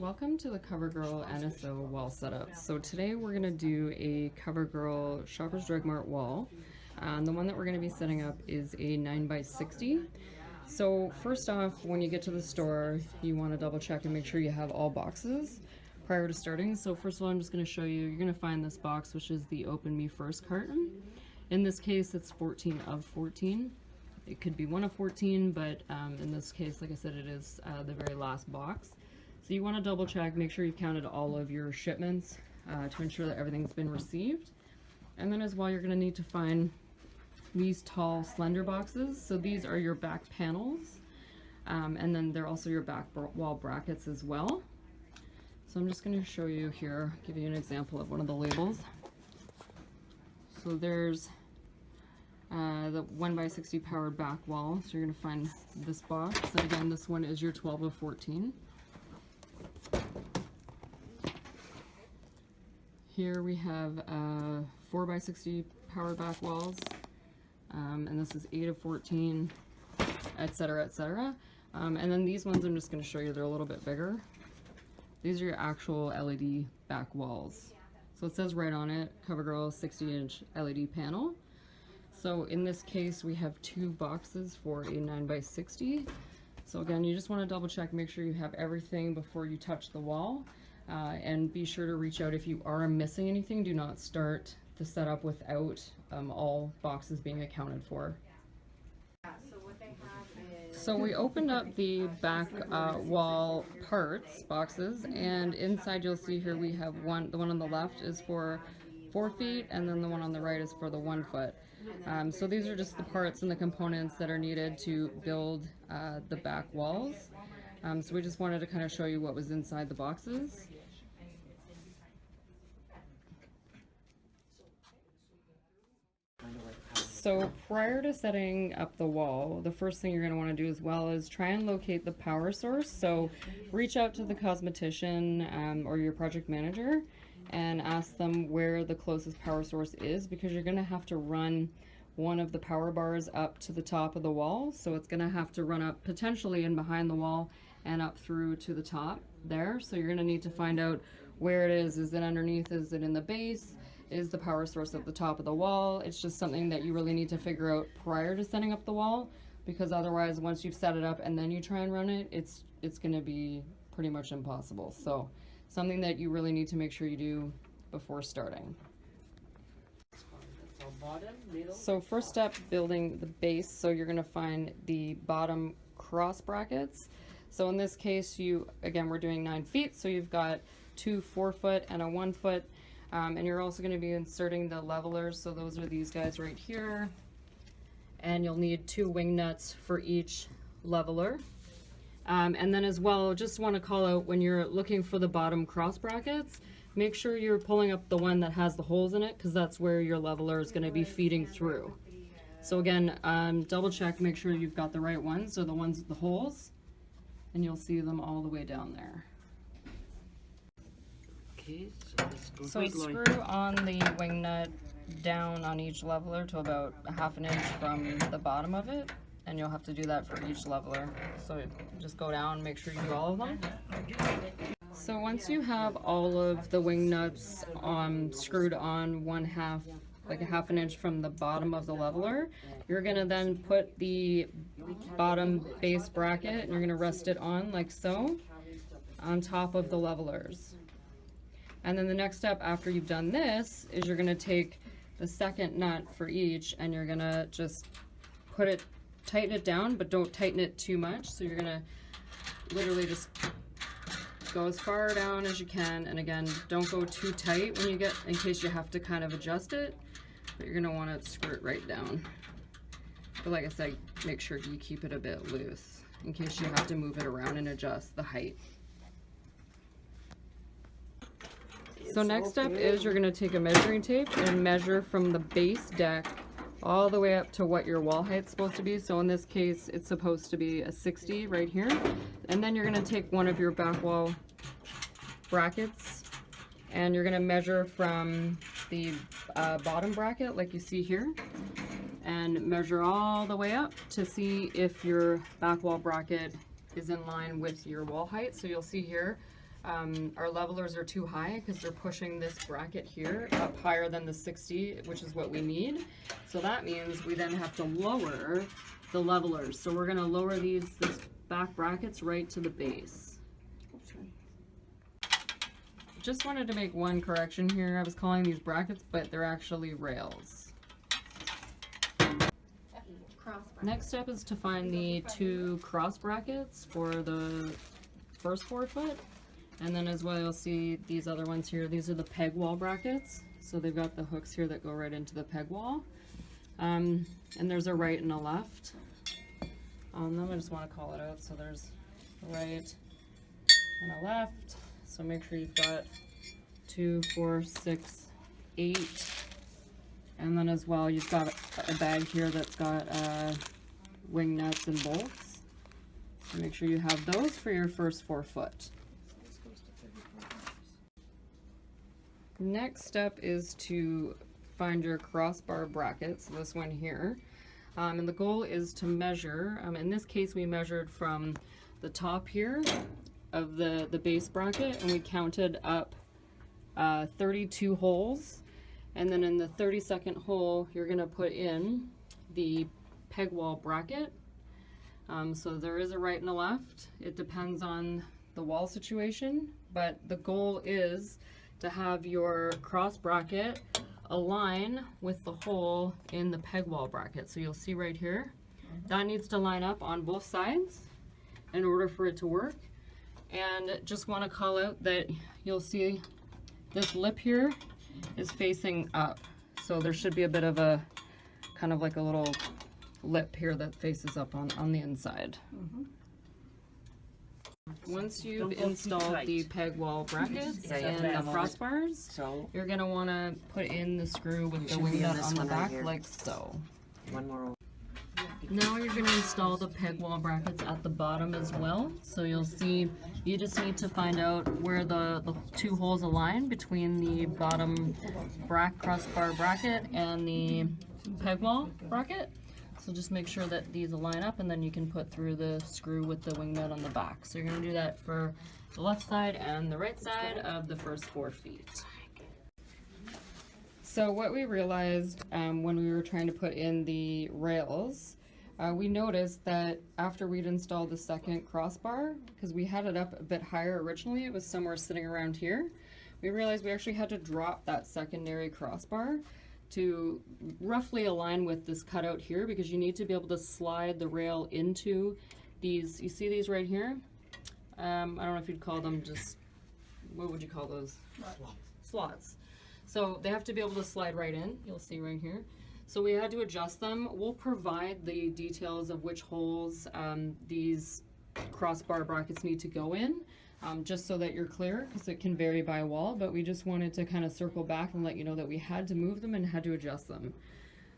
Welcome to the Covergirl NSO wall setup. So today we're going to do a Covergirl Shoppers Drug Mart wall. The one that we're going to be setting up is a 9x60. So first off, when you get to the store, you want to double check and make sure you have all boxes prior to starting. So first of all, I'm just going to show you, you're going to find this box, which is the Open Me First carton. In this case, it's 14 of 14. It could be 1 of 14, but in this case, like I said, it is the very last box. So you want to double check, make sure you've counted all of your shipments to ensure that everything's been received. And then as well, you're going to need to find these tall, slender boxes. So these are your back panels, and then they're also your back wall brackets as well. So I'm just going to show you here, give you an example of one of the labels. So there's the 1x60 powered back wall. So you're going to find this box. And again, this one is your 12 of 14. Here we have 4x60 powered back walls, and this is 8 of 14, etc., etc. And then these ones I'm just going to show you, they're a little bit bigger. These are your actual LED back walls. So it says right on it, Covergirl 60-inch LED panel. So in this case, we have 2 boxes for a 9x60. So again, you just want to double check, make sure you have everything before you touch the wall. And be sure to reach out if you are missing anything. Do not start the setup without all boxes being accounted for. So we opened up the back wall parts boxes, and inside you'll see here we have the one on the left is for 4 feet, and then the one on the right is for the 1 foot. So these are just the parts and the components that are needed to build the back walls. So we just wanted to kind of show you what was inside the boxes. So prior to setting up the wall, the first thing you're going to want to do as well is try and locate the power source. So reach out to the cosmetician or your project manager and ask them where the closest power source is, because you're going to have to run one of the power bars up to the top of the wall. So it's going to have to run up potentially in behind the wall and up through to the top there. So you're going to need to find out where it is. Is it underneath? Is it in the base? Is the power source at the top of the wall? It's just something that you really need to figure out prior to setting up the wall, because otherwise once you've set it up and then you try and run it, it's going to be pretty much impossible. So something that you really need to make sure you do before starting. So first step, building the base. So you're going to find the bottom cross brackets. So in this case, again, we're doing 9 feet, so you've got 2 4-foot and a 1 foot. And you're also going to be inserting the levelers, so those are these guys right here. And you'll need 2 wing nuts for each leveler. And then as well, just want to call out, when you're looking for the bottom cross brackets, make sure you're pulling up the one that has the holes in it, because that's where your leveler is going to be feeding through. So again, double check, make sure you've got the right ones, so the ones with the holes, and you'll see them all the way down there. So screw on the wing nut down on each leveler to about 1/2 inch from the bottom of it, and you'll have to do that for each leveler. So just go down, make sure you do all of them. So once you have all of the wing nuts screwed on like 1/2 inch from the bottom of the leveler, you're gonna then put the bottom base bracket and you're gonna rest it on like so on top of the levelers. And then the next step after you've done this is you're going to take the second nut for each and you're going to just tighten it down, but don't tighten it too much. So you're going to literally just go as far down as you can. And again, don't go too tight when you get, in case you have to kind of adjust it, but you're going to want to screw it right down. But like I said, make sure you keep it a bit loose in case you have to move it around and adjust the height. So next step is you're going to take a measuring tape and measure from the base deck all the way up to what your wall height's supposed to be. So in this case, it's supposed to be a 60 right here. And then you're going to take one of your back wall brackets and you're going to measure from the bottom bracket like you see here, and measure all the way up to see if your back wall bracket is in line with your wall height. So you'll see here our levelers are too high because they're pushing this bracket here up higher than the 60, which is what we need. So that means we then have to lower the levelers. So we're going to lower this back brackets right to the base. Just wanted to make one correction here. I was calling these brackets, but they're actually rails. Next step is to find the 2 cross brackets for the first 4 foot. And then as well, you'll see these other ones here. These are the peg wall brackets. So they've got the hooks here that go right into the peg wall. And there's a right and a left. Then I just want to call it out. So there's a right and a left. So make sure you've got 2, 4, 6, 8. And then as well, you've got a bag here that's got wing nuts and bolts. So make sure you have those for your first 4 foot. Next step is to find your crossbar brackets, this one here. And the goal is to measure, in this case we measured from the top here of the base bracket, and we counted up 32 holes. And then in the 32nd hole, you're going to put in the peg wall bracket. So there is a right and a left. It depends on the wall situation, but the goal is to have your cross bracket align with the hole in the peg wall bracket. So you'll see right here, that needs to line up on both sides in order for it to work. And just want to call out that you'll see this lip here is facing up. So there should be a bit of a, kind of like a little lip here that faces up on the inside. Once you've installed the peg wall brackets and the crossbars, you're going to want to put in the screw with the wing nut on the back like so. One more. Now you're going to install the peg wall brackets at the bottom as well. So you'll see, you just need to find out where the 2 holes align between the bottom crossbar bracket and the peg wall bracket. So just make sure that these align up, and then you can put through the screw with the wing nut on the back. So you're going to do that for the left side and the right side of the first 4 feet. So what we realized when we were trying to put in the rails, we noticed that after we'd installed the second crossbar, because we had it up a bit higher originally, it was somewhere sitting around here, we realized we actually had to drop that secondary crossbar to roughly align with this cutout here, because you need to be able to slide the rail into these, you see these right here? I don't know if you'd call them just, what would you call those? Slots. So they have to be able to slide right in, you'll see right here. So we had to adjust them. We'll provide the details of which holes these crossbar brackets need to go in, just so that you're clear, because it can vary by wall, but we just wanted to kind of circle back and let you know that we had to move them and had to adjust them.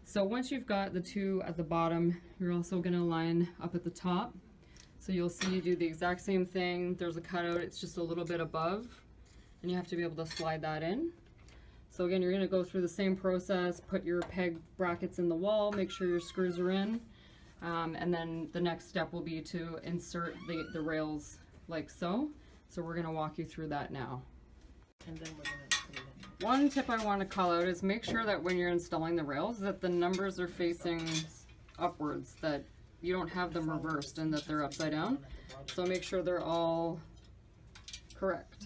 So once you've got the 2 at the bottom, you're also going to line up at the top. So you'll see you do the exact same thing. There's a cutout, it's just a little bit above, and you have to be able to slide that in. So again, you're going to go through the same process, put your peg brackets in the wall, make sure your screws are in, and then the next step will be to insert the rails like so. So we're going to walk you through that now. And then we're going to put it in. One tip I want to call out is make sure that when you're installing the rails that the numbers are facing upwards, that you don't have them reversed and that they're upside down. So make sure they're all correct.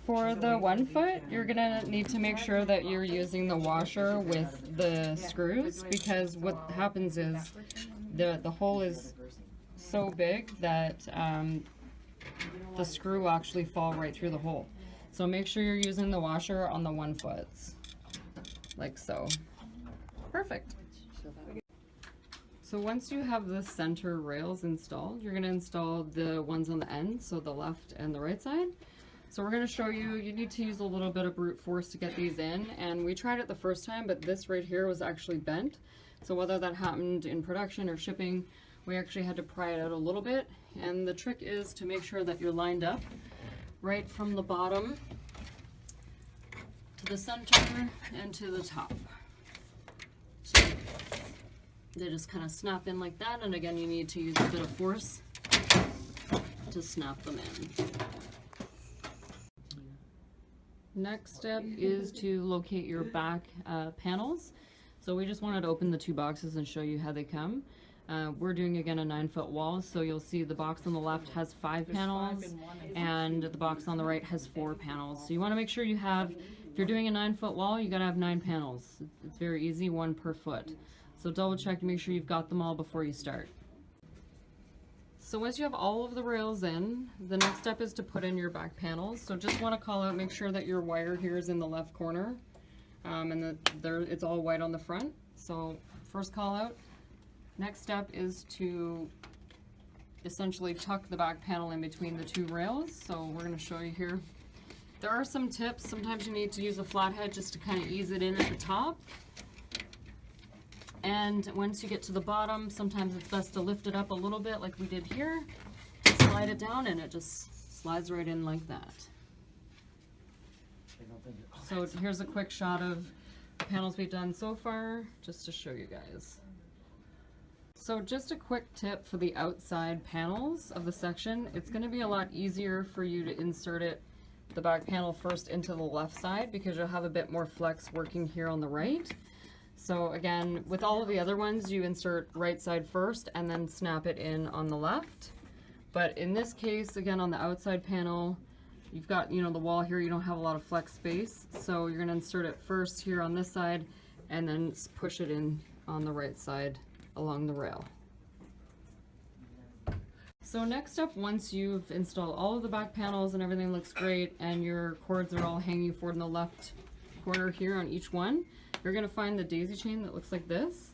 For the 1 foot, you're gonna need to make sure that you're using the washer with the screws, because what happens is the hole is so big that the screw will actually fall right through the hole. So make sure you're using the washer on the 1 foots, like so. Perfect. So once you have the center rails installed, you're gonna install the ones on the end, so the left and the right side. So we're going to show you, you need to use a little bit of brute force to get these in, and we tried it the first time, but this right here was actually bent. So whether that happened in production or shipping, we actually had to pry it out a little bit, and the trick is to make sure that you're lined up right from the bottom to the center and to the top. They just kind of snap in like that, and again, you need to use a bit of force to snap them in. Next step is to locate your back panels. So we just wanted to open the two boxes and show you how they come. We're doing again a 9-foot wall, so you'll see the box on the left has 5 panels and the box on the right has 4 panels. So you want to make sure you have, if you're doing a 9-foot wall, you got to have 9 panels. It's very easy, 1 per foot. So double check to make sure you've got them all before you start. So once you have all of the rails in, the next step is to put in your back panels. So just want to call out, make sure that your wire here is in the left corner, and that it's all white on the front. So first call out. Next step is to essentially tuck the back panel in between the 2 rails. So we're going to show you here. There are some tips. Sometimes you need to use a flathead just to kind of ease it in at the top. And once you get to the bottom, sometimes it's best to lift it up a little bit like we did here. Slide it down and it just slides right in like that. So here's a quick shot of the panels we've done so far, just to show you guys. So just a quick tip for the outside panels of the section. It's going to be a lot easier for you to insert the back panel first into the left side, because you'll have a bit more flex working here on the right. So again, with all of the other ones, you insert right side first and then snap it in on the left. But in this case, again, on the outside panel, you've got, the wall here, you don't have a lot of flex space. So you're gonna insert it first here on this side and then push it in on the right side along the rail. So next up, once you've installed all of the back panels and everything looks great and your cords are all hanging forward in the left corner here on each one, you're going to find the daisy chain that looks like this,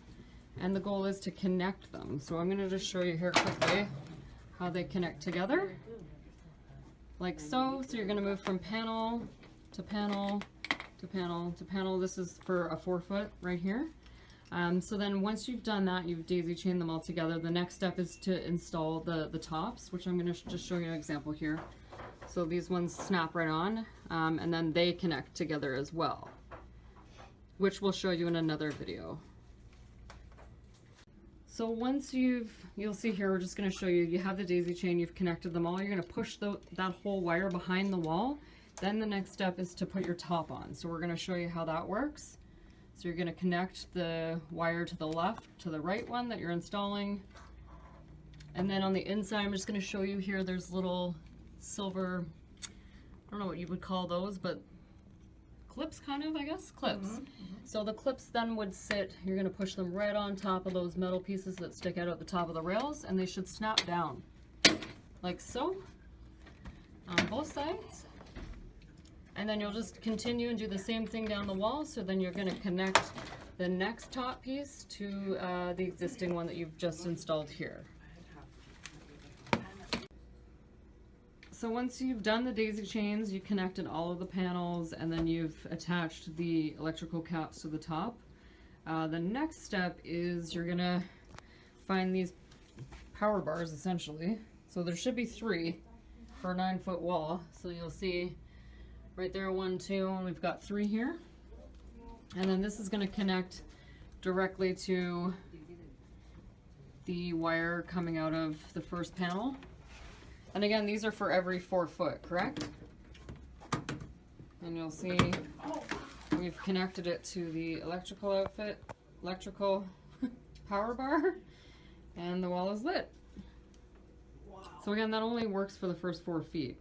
and the goal is to connect them. So I'm going to just show you here quickly how they connect together, like so. So you're going to move from panel to panel to panel to panel. This is for a 4-foot right here. So then once you've done that, you've daisy chained them all together. The next step is to install the tops, which I'm going to just show you an example here. So these ones snap right on, and then they connect together as well, which we'll show you in another video. So once you'll see here, we're just going to show you, you have the daisy chain, you've connected them all, you're going to push that whole wire behind the wall. Then the next step is to put your top on. So we're going to show you how that works. So you're going to connect the wire to the left, to the right one that you're installing. And then on the inside, I'm just going to show you here, there's little silver, I don't know what you would call those, but clips kind of, I guess, clips. Mm-hmm. So the clips then would sit, you're going to push them right on top of those metal pieces that stick out at the top of the rails, and they should snap down like so on both sides. And then you'll just continue and do the same thing down the wall. So then you're going to connect the next top piece to the existing one that you've just installed here. So once you've done the daisy chains, you connected all of the panels, and then you've attached the electrical caps to the top. The next step is you're going to find these power bars, essentially. So there should be 3 for a 9-foot wall. So you'll see right there, 1, 2, and we've got 3 here. And then this is going to connect directly to the wire coming out of the first panel. And again, these are for every 4 foot, correct? And you'll see we've connected it to the electrical power bar, and the wall is lit. So again, that only works for the first 4 feet.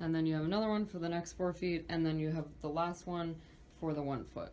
And then you have another one for the next 4 feet, and then you have the last one for the 1 foot.